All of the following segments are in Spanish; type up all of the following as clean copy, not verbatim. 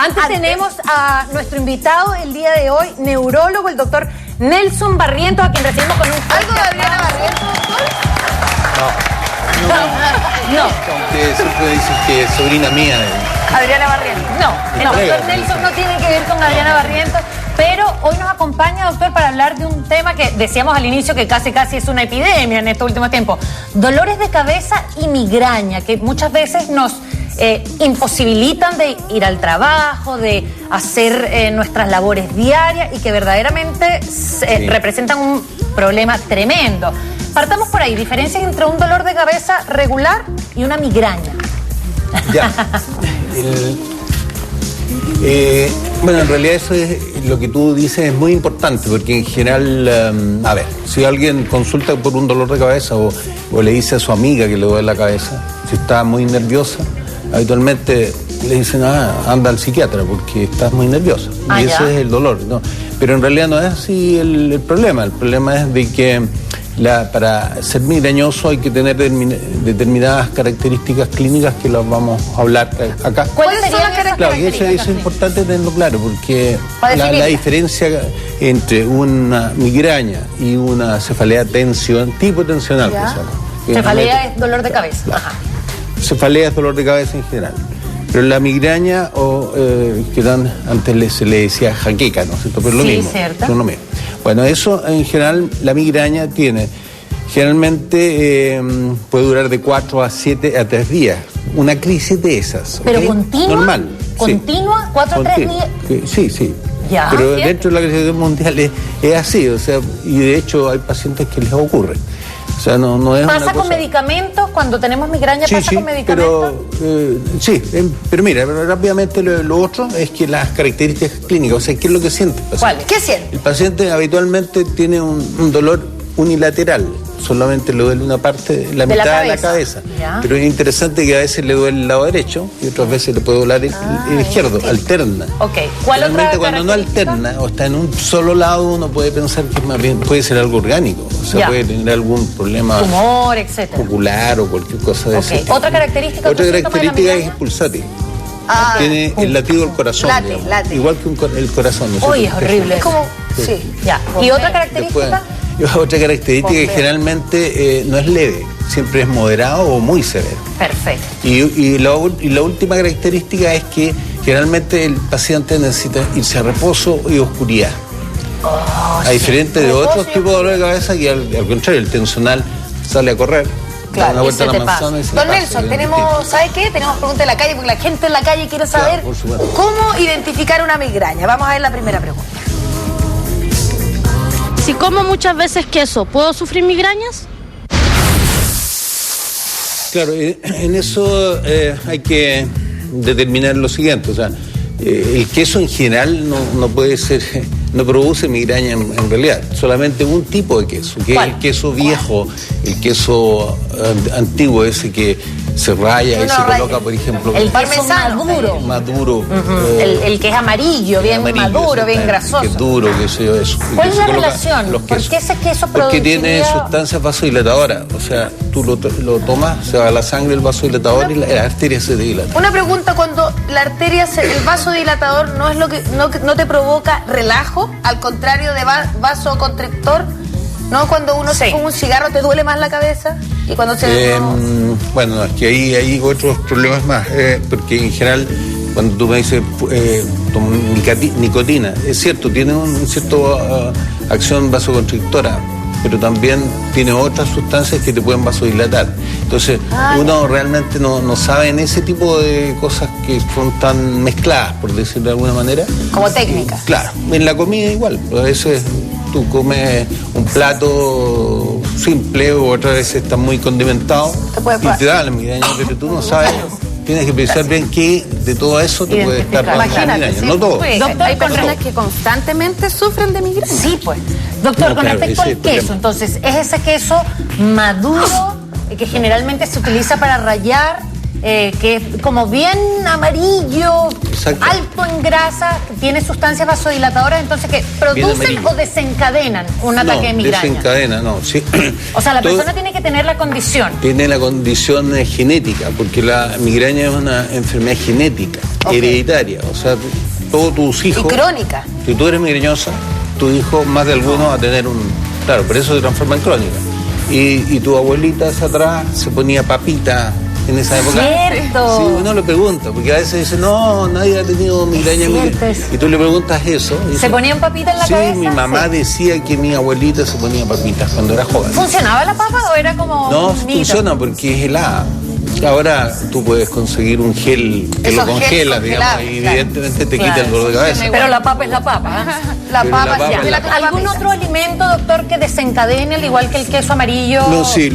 Antes tenemos a nuestro invitado el día de hoy, neurólogo, el doctor Nelson Barrientos, a quien recibimos con un... ¿Algo de Adriana Barrientos, doctor? No. Ustedes siempre dicen que es sobrina mía. Adriana Barrientos. No, el doctor Nelson no tiene que ver con Adriana Barrientos, pero hoy nos acompaña, doctor, para hablar de un tema que decíamos al inicio que casi es una epidemia en estos últimos tiempos. Dolores de cabeza y migraña, que muchas veces nos imposibilitan de ir al trabajo, de hacer nuestras labores diarias y que verdaderamente representan un problema tremendo. Partamos por ahí, diferencias entre un dolor de cabeza regular y una migraña. Ya. Bueno, en realidad eso es lo que tú dices, es muy importante, porque en general, a ver, si alguien consulta por un dolor de cabeza o le dice a su amiga que le duele la cabeza, si está muy nerviosa, habitualmente le dicen, anda al psiquiatra porque estás muy nerviosa. Y ese es el dolor, ¿no? Pero en realidad no es así el problema. El problema es de que para ser migrañoso hay que tener determinadas características clínicas que las vamos a hablar acá. ¿Cuáles son las características? Claro, y eso es importante tenerlo claro, porque la diferencia entre una migraña y una cefalea tipo tensional, que se llama. Cefalea es dolor de cabeza. Claro. Cefalea es dolor de cabeza en general. Pero la migraña, antes se le decía jaqueca, ¿no es cierto? Pero es lo mismo. Cierto. Es lo mismo. Bueno, eso en general, la migraña generalmente puede durar de 4 a 7 a 3 días. Una crisis de esas. ¿Pero ¿okay? continua? Normal. ¿Continua? Sí. ¿4 a 3 días? Sí. Ya, pero dentro de la crisis mundial es así, o sea, y de hecho hay pacientes que les ocurre. O sea, no es ¿Pasa una con cosa... medicamentos? Cuando tenemos migraña, ¿pasa con medicamentos? Pero mira, rápidamente lo otro es que las características clínicas, o sea, ¿qué es lo que siente el paciente? ¿Cuál? ¿Qué siente? El paciente habitualmente tiene un dolor unilateral, solamente le duele una parte, la mitad de la cabeza. Pero es interesante que a veces le duele el lado derecho y otras veces le puede doler el izquierdo, alterna. ¿Cuál realmente otra cuando no alterna o está en un solo lado, uno puede pensar que más bien puede ser algo orgánico, o sea, puede tener algún problema, tumor, etcétera, ocular o cualquier cosa de ese tipo. Otra característica es pulsátil. Tiene el latido del corazón, late. igual que el corazón. Uy, es horrible. Es como, ¿Y otra característica? Otra característica que generalmente no es leve, siempre es moderado o muy severo. Perfecto. Y la última característica es que generalmente el paciente necesita irse a reposo y oscuridad. A diferente de otros tipos de dolor de cabeza que al contrario, el tensional sale a correr. Claro, una vuelta a la manzana y se Don le Nelson, tenemos, ¿sabe qué? Tenemos preguntas de la calle porque la gente en la calle quiere saber cómo identificar una migraña. Vamos a ver la primera pregunta. Si como muchas veces queso, ¿puedo sufrir migrañas? Claro, en eso hay que determinar lo siguiente, o sea, el queso en general no puede ser, no produce migraña en realidad, solamente un tipo de queso, que es el queso viejo, el queso antiguo, ese que se raya y se coloca, por ejemplo, el parmesano maduro, el que es amarillo, bien maduro, bien grasoso, que es duro, que sé yo, eso. ¿Cuál es la relación? ¿Por qué ese queso Porque tiene sustancias vasodilatadoras, o sea, tú lo tomas, se va a la sangre el vasodilatador y la arteria se dilata. Una pregunta, cuando la arteria, el vasodilatador no es lo que no te provoca relajo, al contrario de vasoconstrictor, ¿no? Cuando uno se fuma un cigarro te duele más la cabeza y cuando se bueno, es que ahí hay otros problemas más, porque en general cuando tú me dices tomo nicotina, es cierto, tiene una cierta acción vasoconstrictora, pero también tiene otras sustancias que te pueden vasodilatar. Entonces, uno realmente no sabe en ese tipo de cosas que son tan mezcladas, por decirlo de alguna manera. Como técnica. Claro, en la comida igual, a veces tú comes un plato simple o otras veces está muy condimentado y te da la migraña, pero tú no sabes. Tienes que pensar bien que de todo eso te puede estar pasando migraña, no todo. Doctor, hay personas que constantemente sufren de migraña. Sí, pues. Doctor, con respecto al queso, entonces, ¿es ese queso maduro que generalmente se utiliza para rallar que es como bien amarillo, Exacto. alto en grasa, tiene sustancias vasodilatadoras, entonces que producen o desencadenan un ataque de migraña. Desencadena, no. Sí. O sea, la persona tiene que tener la condición. Tiene la condición genética, porque la migraña es una enfermedad genética, hereditaria. O sea, todos tus hijos... Y crónica. Si tú eres migrañosa, tu hijo, más de alguno, va a tener un... Claro, por eso se transforma en crónica. Y tu abuelita hacia atrás se ponía papita en esa época. Cierto. Sí, uno le pregunta, porque a veces dice, no, nadie ha tenido migraña. Y tú le preguntas eso. Y ¿Se dice, ponían papitas en la sí, cabeza? mi mamá decía que mi abuelita se ponía papitas cuando era joven. ¿Funcionaba la papa o era como No, un mito? funciona porque es helada. Ahora tú puedes conseguir un gel que Esos lo congela, gels digamos, congelados, y evidentemente te quita el dolor de cabeza. Pero la papa es la papa. La Pero papa, la papa sí, es la papa. ¿Algún otro alimento, doctor, que desencadene, al igual que el queso amarillo? No, sí,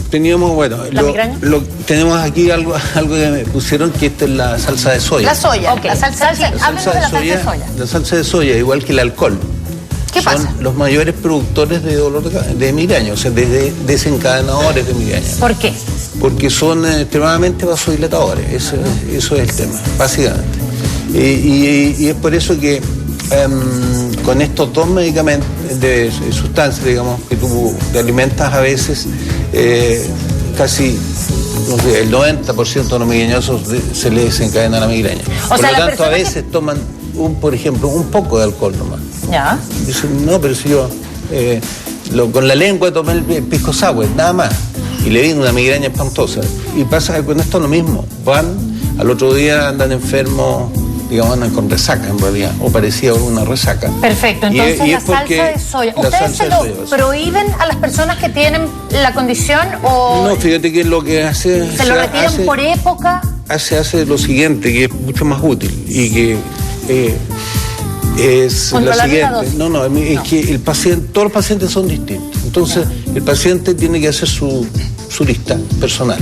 teníamos, bueno, ¿la migraña? tenemos aquí algo que me pusieron, que esta es la salsa de soya. La soya, Ok, la salsa. háblenos de la salsa de soya. La salsa de soya, igual que el alcohol. ¿Qué Son pasa? los mayores productores de dolor de migraña, o sea, de desencadenadores de migraña. ¿Por qué? Porque son extremadamente vasodilatadores, eso es el tema, básicamente. Y es por eso que con estos dos medicamentos de sustancias, digamos, que tú te alimentas a veces, casi no sé, el 90% de los migrañosos se les desencadena la migraña. O Por sea, lo la tanto, a persona veces toman, por ejemplo, un poco de alcohol nomás. Ya. Dicen, no, pero si yo con la lengua tomé el pisco sour, nada más. Y le viene una migraña espantosa. Y pasa que con esto lo mismo. Van, al otro día andan enfermos, digamos, andan con resaca en realidad, o parecía una resaca. Perfecto, Y entonces y la es porque salsa de soya. la ¿Ustedes salsa se de lo soya, sí. prohíben a las personas que tienen la condición o No, fíjate que lo que hace... se lo retiran por época? Hace lo siguiente, que es mucho más útil, y que es la Controlar la siguiente. dosis. No, es que el paciente, todos los pacientes son distintos. Entonces, el paciente tiene que hacer su lista personal.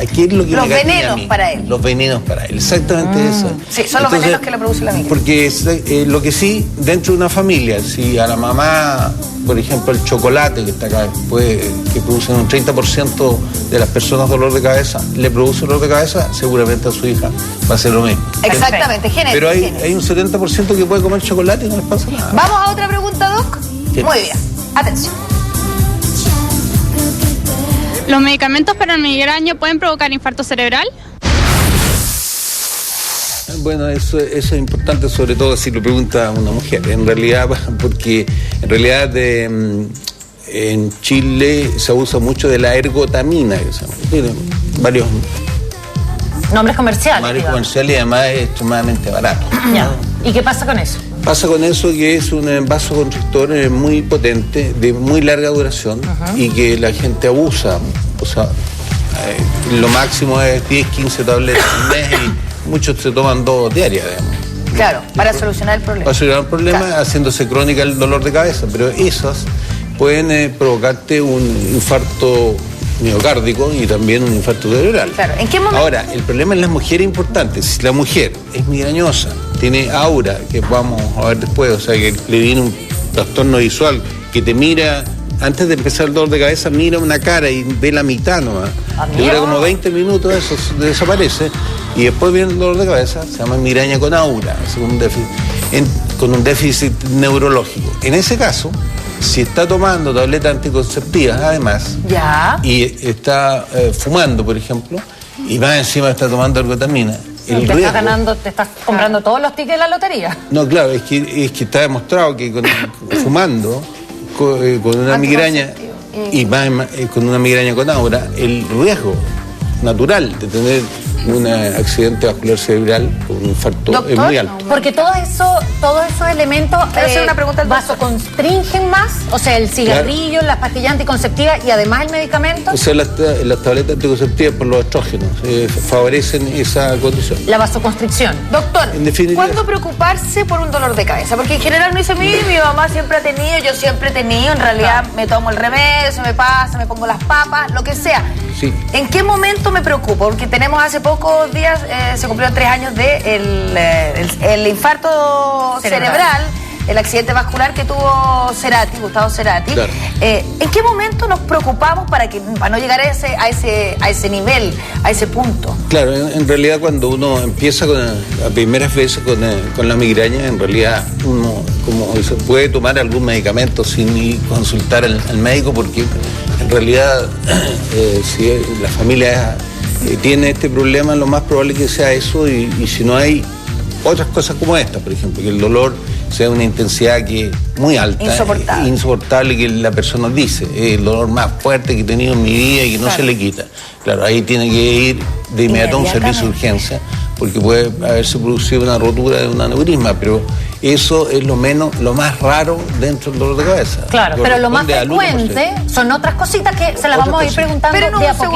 Aquí es lo que Los me gatina venenos a mí. para él. Los venenos para él, exactamente eso. Sí, son los venenos que le produce la migraña. Porque lo que sí, dentro de una familia, si a la mamá, por ejemplo, el chocolate que está acá, que produce un 30% de las personas dolor de cabeza, le produce dolor de cabeza, seguramente a su hija va a ser lo mismo. Exactamente, genético. Pero hay un 70% que puede comer chocolate y no les pasa nada. Vamos a otra pregunta, Doc. Sí. Muy bien, atención. ¿Los medicamentos para el migraña pueden provocar infarto cerebral? Bueno, eso es importante, sobre todo si lo pregunta una mujer. En realidad, porque en realidad en Chile se usa mucho de la ergotamina, que se llama. Tiene varios Nombres comerciales. digamos. comerciales y además es extremadamente barato. Ya. ¿Y qué pasa con eso? Pasa con eso que es un vasoconstrictor muy potente, de muy larga duración, y que la gente abusa. O sea, lo máximo es 10, 15 tabletas al mes y muchos se toman 2 diarias, digamos. Claro, para solucionar el problema. Para solucionar el problema, Claro. haciéndose crónica el dolor de cabeza, pero esas pueden provocarte un infarto miocárdico y también un infarto cerebral. Claro, ¿en qué momento? Ahora, el problema en las mujeres es importante. Si la mujer es migrañosa, tiene aura, que vamos a ver después, o sea, que le viene un trastorno visual, que te mira, antes de empezar el dolor de cabeza, mira una cara y ve la mitad nomás. Amigo. Dura como 20 minutos, eso desaparece, y después viene el dolor de cabeza, se llama migraña con aura, con un déficit neurológico. En ese caso, si está tomando tabletas anticonceptivas, además, Ya. y está fumando, por ejemplo, y más encima está tomando ergotamina, el Te estás riesgo... ganando, te estás comprando todos los tickets de la lotería. No, claro, es que está demostrado que fumando, con una migraña, y más, con una migraña con aura, el riesgo natural de tener un accidente vascular cerebral o un infarto es muy alto. Porque todos esos elementos Quiero hacer una pregunta al doctor. vasoconstringen más, o sea, el cigarrillo, las pastillas anticonceptivas y además el medicamento, O sea, las tabletas anticonceptivas por los estrógenos favorecen esa condición. la vasoconstricción. Doctor, En definitiva- ¿cuándo preocuparse por un dolor de cabeza? Porque en general me dice, mi mamá siempre ha tenido, yo siempre he tenido, en realidad me tomo el remedio, se me pasa, me pongo las papas, lo que sea. Sí. ¿En qué momento me preocupo? Porque tenemos hace pocos días, se cumplieron 3 años de el infarto cerebral. el accidente vascular que tuvo Gustavo Cerati. Claro. ¿En qué momento nos preocupamos para no llegar a ese nivel, a ese punto? Claro, en realidad cuando uno empieza a primeras veces con la migraña, en realidad uno se puede tomar algún medicamento sin ir consultar al médico, porque en realidad si la familia tiene este problema, lo más probable es que sea eso, y si no hay otras cosas como esta, por ejemplo, que el dolor sea una intensidad que es muy alta, insoportable, que la persona dice, es el dolor más fuerte que he tenido en mi vida y que no se le quita. Claro, ahí tiene que ir de inmediato a un servicio de urgencia, porque puede haberse producido una rotura de un aneurisma, pero eso es lo más raro dentro del dolor de cabeza. Claro, pero lo más frecuente son otras cositas que se las vamos a ir preguntando de a poquito.